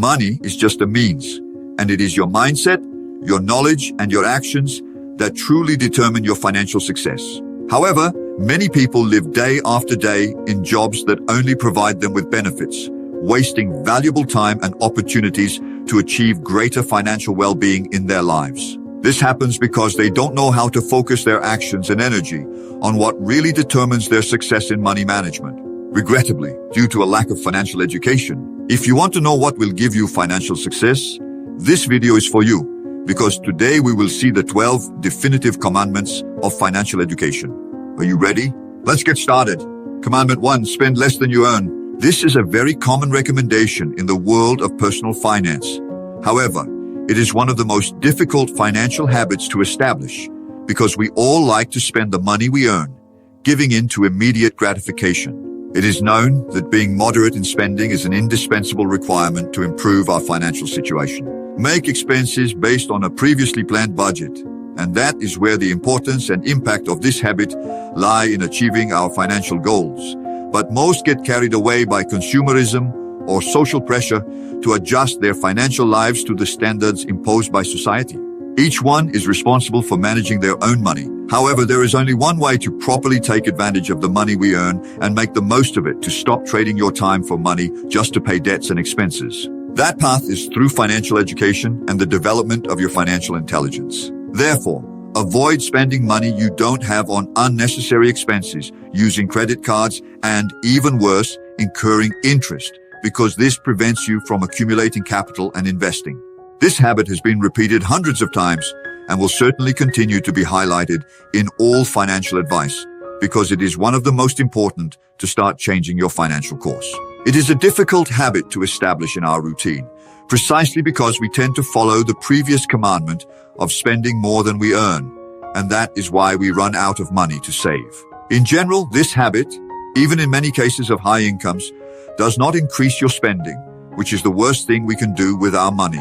Money is just a means, and it is your mindset, your knowledge, and your actions that truly determine your financial success. However, many people live day after day in jobs that only provide them with benefits, wasting valuable time and opportunities to achieve greater financial well-being in their lives. This happens because they don't know how to focus their actions and energy on what really determines their success in money management. Regrettably, due to a lack of financial education, if you want to know what will give you financial success, this video is for you, because today we will see the 12 definitive commandments of financial education. Are you ready? Let's get started. Commandment 1, spend less than you earn. This is a very common recommendation in the world of personal finance. However, it is one of the most difficult financial habits to establish because we all like to spend the money we earn, giving in to immediate gratification. It is known that being moderate in spending is an indispensable requirement to improve our financial situation. Make expenses based on a previously planned budget, and that is where the importance and impact of this habit lie in achieving our financial goals. But most get carried away by consumerism or social pressure to adjust their financial lives to the standards imposed by society. Each one is responsible for managing their own money. However, there is only one way to properly take advantage of the money we earn and make the most of it, to stop trading your time for money just to pay debts and expenses. That path is through financial education and the development of your financial intelligence. Therefore, avoid spending money you don't have on unnecessary expenses, using credit cards, and even worse, incurring interest, because this prevents you from accumulating capital and investing. This habit has been repeated hundreds of times and will certainly continue to be highlighted in all financial advice, because it is one of the most important to start changing your financial course. It is a difficult habit to establish in our routine, precisely because we tend to follow the previous commandment of spending more than we earn, and that is why we run out of money to save. In general, this habit, even in many cases of high incomes, does not increase your spending, which is the worst thing we can do with our money.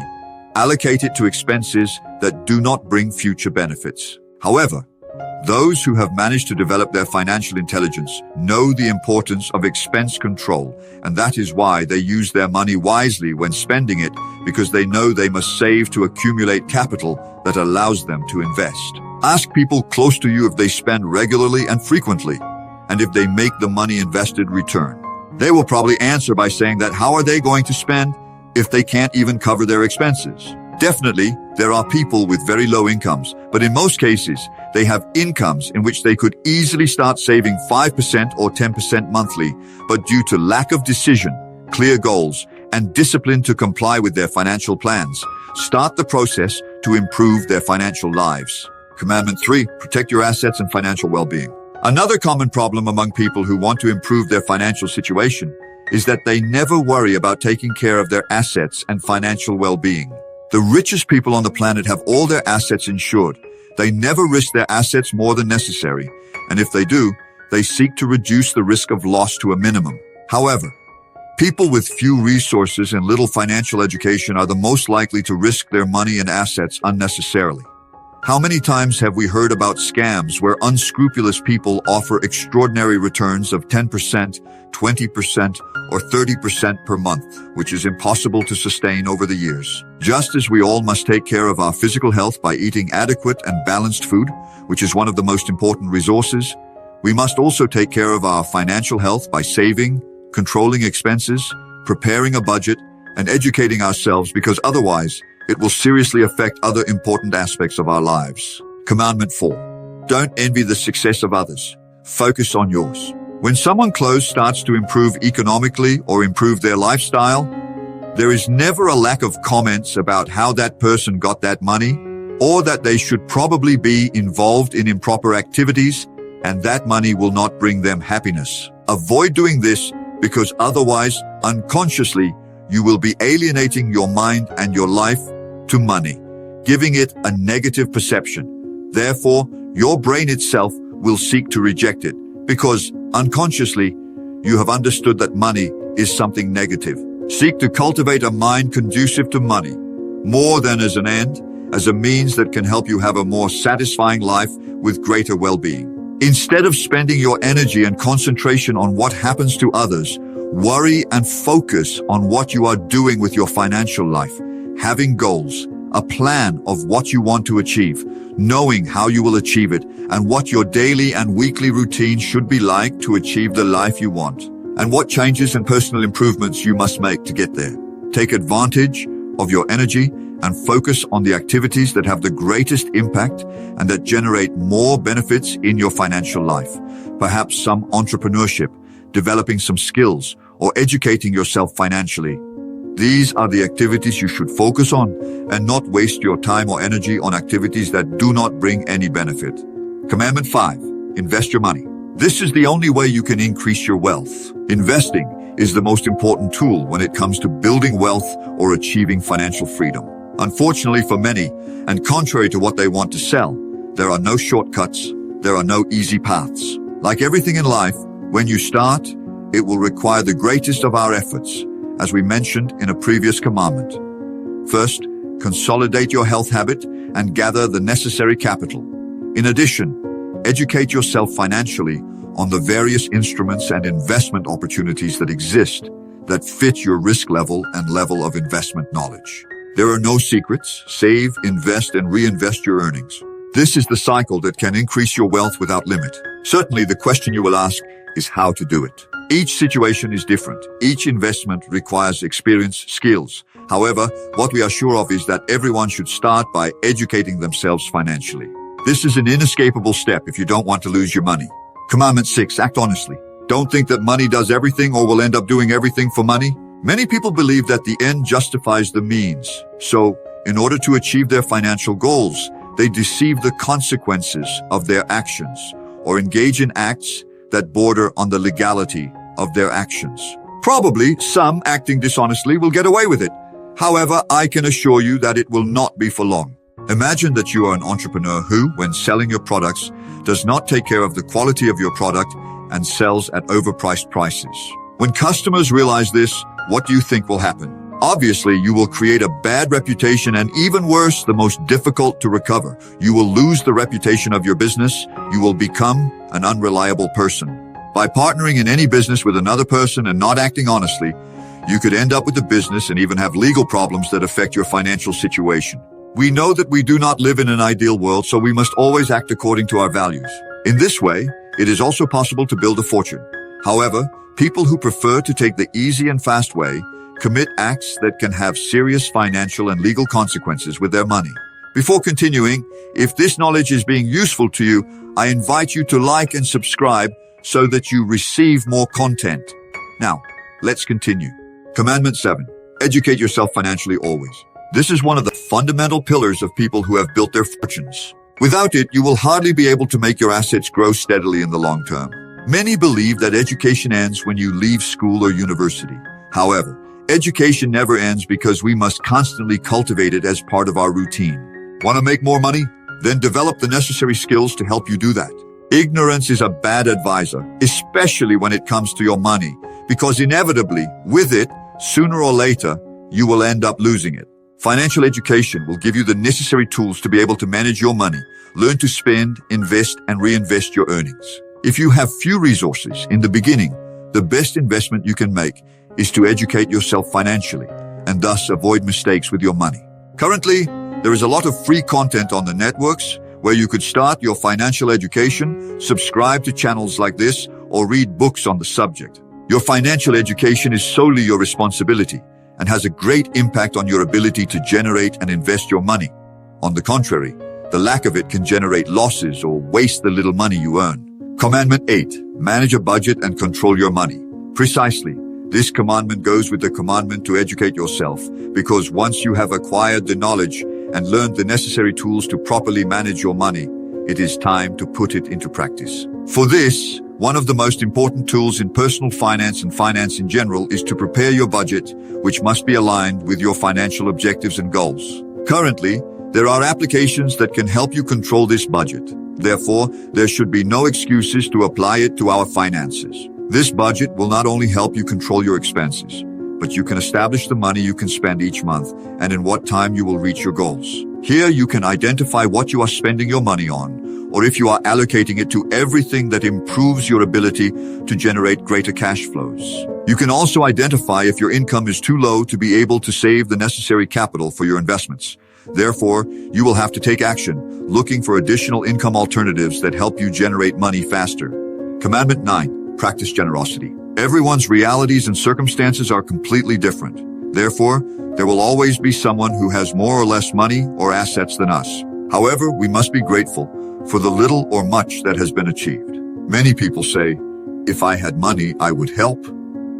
Allocate it to expenses that do not bring future benefits. However, those who have managed to develop their financial intelligence know the importance of expense control, and that is why they use their money wisely when spending it, because they know they must save to accumulate capital that allows them to invest. Ask people close to you if they spend regularly and frequently, and if they make the money invested return. They will probably answer by saying that how are they going to spend if they can't even cover their expenses? Definitely, there are people with very low incomes, but in most cases, they have incomes in which they could easily start saving 5% or 10% monthly, but due to lack of decision, clear goals, and discipline to comply with their financial plans, start the process to improve their financial lives. Commandment 3, protect your assets and financial well-being. Another common problem among people who want to improve their financial situation is that they never worry about taking care of their assets and financial well-being. The richest people on the planet have all their assets insured. They never risk their assets more than necessary, and if they do, they seek to reduce the risk of loss to a minimum. However, people with few resources and little financial education are the most likely to risk their money and assets unnecessarily. How many times have we heard about scams where unscrupulous people offer extraordinary returns of 10%, 20%, or 30% per month, which is impossible to sustain over the years? Just as we all must take care of our physical health by eating adequate and balanced food, which is one of the most important resources, we must also take care of our financial health by saving, controlling expenses, preparing a budget, and educating ourselves, because otherwise, it will seriously affect other important aspects of our lives. Commandment 4. Don't envy the success of others. Focus on yours. When someone close starts to improve economically or improve their lifestyle, there is never a lack of comments about how that person got that money, or that they should probably be involved in improper activities, and that money will not bring them happiness. Avoid doing this, because otherwise, unconsciously, you will be alienating your mind and your life to money, giving it a negative perception. Therefore, your brain itself will seek to reject it, because unconsciously, you have understood that money is something negative. Seek to cultivate a mind conducive to money, more than as an end, as a means that can help you have a more satisfying life with greater well-being. Instead of spending your energy and concentration on what happens to others, Worry and focus on what you are doing with your financial life, having goals, a plan of what you want to achieve, knowing how you will achieve it, and what your daily and weekly routine should be like to achieve the life you want, and what changes and personal improvements you must make to get there. Take advantage of your energy and focus on the activities that have the greatest impact and that generate more benefits in your financial life. Perhaps some entrepreneurship, developing some skills, or educating yourself financially. These are the activities you should focus on and not waste your time or energy on activities that do not bring any benefit. Commandment 5. Invest your money. This is the only way you can increase your wealth. Investing is the most important tool when it comes to building wealth or achieving financial freedom. Unfortunately for many, and contrary to what they want to sell, there are no shortcuts, there are no easy paths. Like everything in life, when you start, it will require the greatest of our efforts, as we mentioned in a previous commandment. First, consolidate your health habit and gather the necessary capital. In addition, educate yourself financially on the various instruments and investment opportunities that exist that fit your risk level and level of investment knowledge. There are no secrets. Save, invest, and reinvest your earnings. This is the cycle that can increase your wealth without limit. Certainly, the question you will ask is how to do it. Each situation is different. Each investment requires experience, skills. However, what we are sure of is that everyone should start by educating themselves financially. This is an inescapable step if you don't want to lose your money. Commandment 6. Act honestly. Don't think that money does everything or will end up doing everything for money. Many people believe that the end justifies the means. So, in order to achieve their financial goals, they deceive the consequences of their actions or engage in acts that border on the legality of their actions. Probably some acting dishonestly will get away with it. However, I can assure you that it will not be for long. Imagine that you are an entrepreneur who, when selling your products, does not take care of the quality of your product and sells at overpriced prices. When customers realize this, what do you think will happen? Obviously, you will create a bad reputation and, even worse, the most difficult to recover. You will lose the reputation of your business. You will become an unreliable person. By partnering in any business with another person and not acting honestly, you could end up with a business and even have legal problems that affect your financial situation. We know that we do not live in an ideal world, so we must always act according to our values. In this way, it is also possible to build a fortune. However, people who prefer to take the easy and fast way commit acts that can have serious financial and legal consequences with their money. Before continuing, if this knowledge is being useful to you, I invite you to like and subscribe so that you receive more content. Now, let's continue. Commandment 7. Educate yourself financially always. This is one of the fundamental pillars of people who have built their fortunes. Without it, you will hardly be able to make your assets grow steadily in the long term. Many believe that education ends when you leave school or university. However, education never ends because we must constantly cultivate it as part of our routine. Want to make more money? Then develop the necessary skills to help you do that. Ignorance is a bad advisor, especially when it comes to your money, because inevitably, with it, sooner or later, you will end up losing it. Financial education will give you the necessary tools to be able to manage your money, learn to spend, invest, and reinvest your earnings. If you have few resources in the beginning, the best investment you can make is to educate yourself financially and thus avoid mistakes with your money. Currently, there is a lot of free content on the networks where you could start your financial education, subscribe to channels like this, or read books on the subject. Your financial education is solely your responsibility and has a great impact on your ability to generate and invest your money. On the contrary, the lack of it can generate losses or waste the little money you earn. Commandment 8. Manage a budget and control your money. Precisely. This commandment goes with the commandment to educate yourself, because once you have acquired the knowledge and learned the necessary tools to properly manage your money, it is time to put it into practice. For this, one of the most important tools in personal finance and finance in general is to prepare your budget, which must be aligned with your financial objectives and goals. Currently, there are applications that can help you control this budget. Therefore, there should be no excuses to apply it to our finances. This budget will not only help you control your expenses, but you can establish the money you can spend each month and in what time you will reach your goals. Here you can identify what you are spending your money on, or if you are allocating it to everything that improves your ability to generate greater cash flows. You can also identify if your income is too low to be able to save the necessary capital for your investments. Therefore, you will have to take action, looking for additional income alternatives that help you generate money faster. Commandment 9. Practice generosity. Everyone's realities and circumstances are completely different. Therefore, there will always be someone who has more or less money or assets than us. However, we must be grateful for the little or much that has been achieved. Many people say, if I had money, I would help,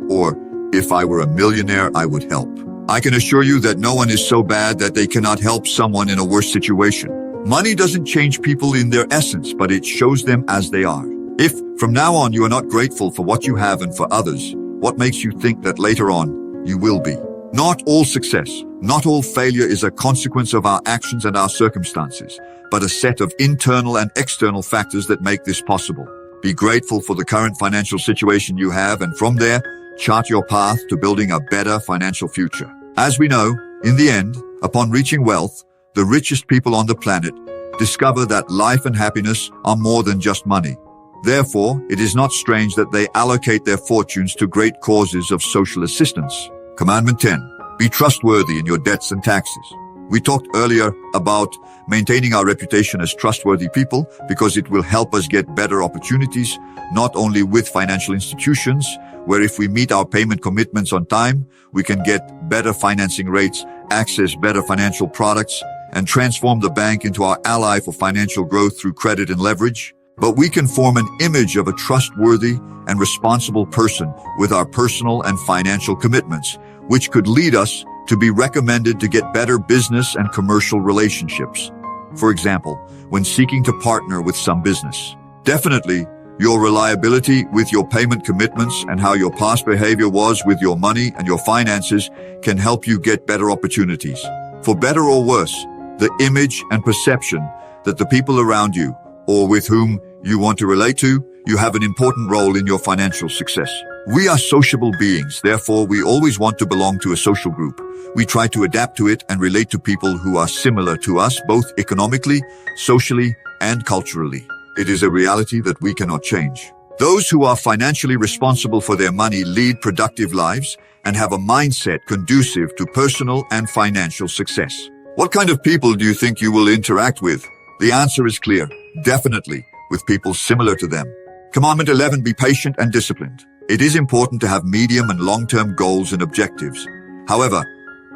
or if I were a millionaire, I would help. I can assure you that no one is so bad that they cannot help someone in a worse situation. Money doesn't change people in their essence, but it shows them as they are. If, from now on, you are not grateful for what you have and for others, what makes you think that later on, you will be? Not all success, not all failure is a consequence of our actions and our circumstances, but a set of internal and external factors that make this possible. Be grateful for the current financial situation you have, and from there, chart your path to building a better financial future. As we know, in the end, upon reaching wealth, the richest people on the planet discover that life and happiness are more than just money. Therefore, it is not strange that they allocate their fortunes to great causes of social assistance. Commandment 10. Be trustworthy in your debts and taxes. We talked earlier about maintaining our reputation as trustworthy people because it will help us get better opportunities, not only with financial institutions, where if we meet our payment commitments on time, we can get better financing rates, access better financial products, and transform the bank into our ally for financial growth through credit and leverage. But we can form an image of a trustworthy and responsible person with our personal and financial commitments, which could lead us to be recommended to get better business and commercial relationships. For example, when seeking to partner with some business. Definitely, your reliability with your payment commitments and how your past behavior was with your money and your finances can help you get better opportunities. For better or worse, the image and perception that the people around you or with whom you want to relate to, you have an important role in your financial success. We are sociable beings, therefore we always want to belong to a social group. We try to adapt to it and relate to people who are similar to us, both economically, socially, and culturally. It is a reality that we cannot change. Those who are financially responsible for their money lead productive lives and have a mindset conducive to personal and financial success. What kind of people do you think you will interact with? The answer is clear. Definitely with people similar to them. Commandment 11. Be patient and disciplined. It is important to have medium and long-term goals and objectives. However,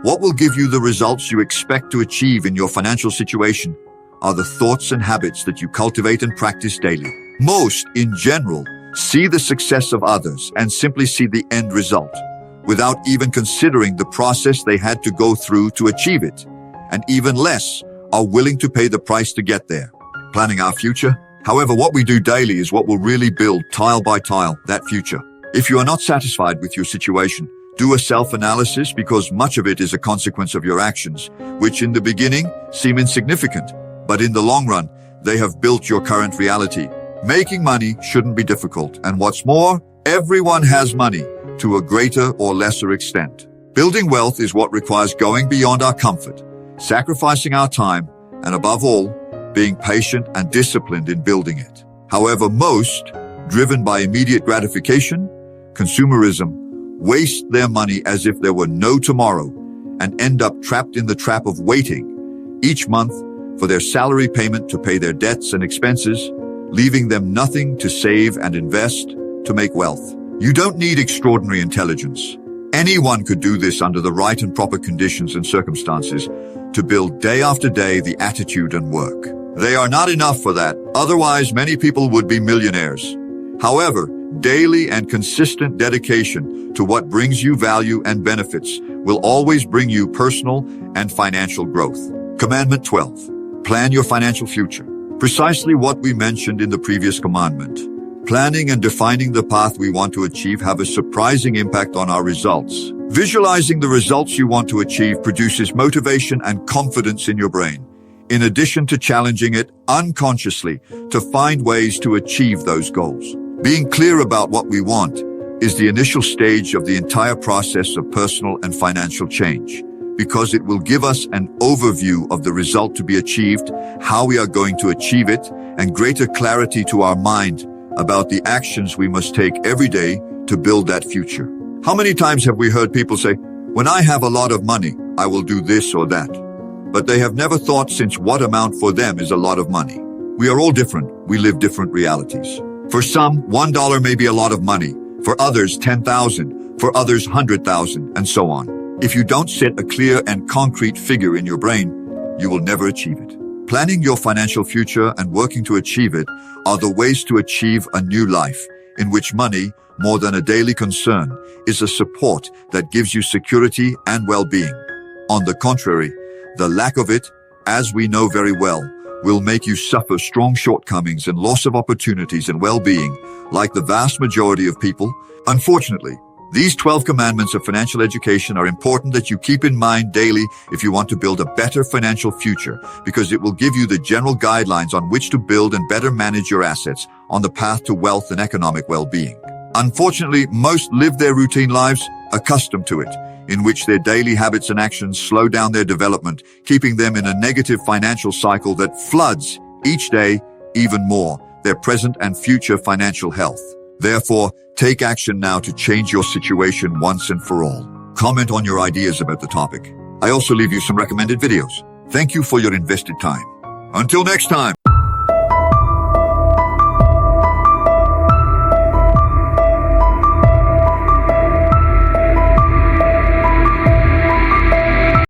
what will give you the results you expect to achieve in your financial situation are the thoughts and habits that you cultivate and practice daily. Most, in general, see the success of others and simply see the end result, without even considering the process they had to go through to achieve it, and even less are willing to pay the price to get there. Planning our future. However, what we do daily is what will really build, tile by tile, that future. If you are not satisfied with your situation, do a self-analysis because much of it is a consequence of your actions, which in the beginning seem insignificant, but in the long run, they have built your current reality. Making money shouldn't be difficult, and what's more, everyone has money to a greater or lesser extent. Building wealth is what requires going beyond our comfort, sacrificing our time, and above all, being patient and disciplined in building it. However, most, driven by immediate gratification, consumerism, waste their money as if there were no tomorrow and end up trapped in the trap of waiting each month for their salary payment to pay their debts and expenses, leaving them nothing to save and invest to make wealth. You don't need extraordinary intelligence. Anyone could do this under the right and proper conditions and circumstances to build day after day the attitude and work. They are not enough for that, otherwise many people would be millionaires. However, daily and consistent dedication to what brings you value and benefits will always bring you personal and financial growth. Commandment 12. Plan your financial future. Precisely what we mentioned in the previous commandment. Planning and defining the path we want to achieve have a surprising impact on our results. Visualizing the results you want to achieve produces motivation and confidence in your brain, in addition to challenging it unconsciously to find ways to achieve those goals. Being clear about what we want is the initial stage of the entire process of personal and financial change. because it will give us an overview of the result to be achieved, how we are going to achieve it, and greater clarity to our mind about the actions we must take every day to build that future. How many times have we heard people say, "When I have a lot of money, I will do this or that." But they have never thought since what amount for them is a lot of money. We are all different. We live different realities. For some, $1 may be a lot of money. For others, 10,000. For others, 100,000, and so on. If you don't set a clear and concrete figure in your brain, you will never achieve it. Planning your financial future and working to achieve it are the ways to achieve a new life in which money, more than a daily concern, is a support that gives you security and well-being. On the contrary, the lack of it, as we know very well, will make you suffer strong shortcomings and loss of opportunities and well-being, like the vast majority of people. Unfortunately, these 12 commandments of financial education are important that you keep in mind daily if you want to build a better financial future, because it will give you the general guidelines on which to build and better manage your assets on the path to wealth and economic well-being. Unfortunately, most live their routine lives accustomed to it, in which their daily habits and actions slow down their development, keeping them in a negative financial cycle that floods each day even more their present and future financial health. Therefore, take action now to change your situation once and for all. Comment on your ideas about the topic. I also leave you some recommended videos. Thank you for your invested time. Until next time.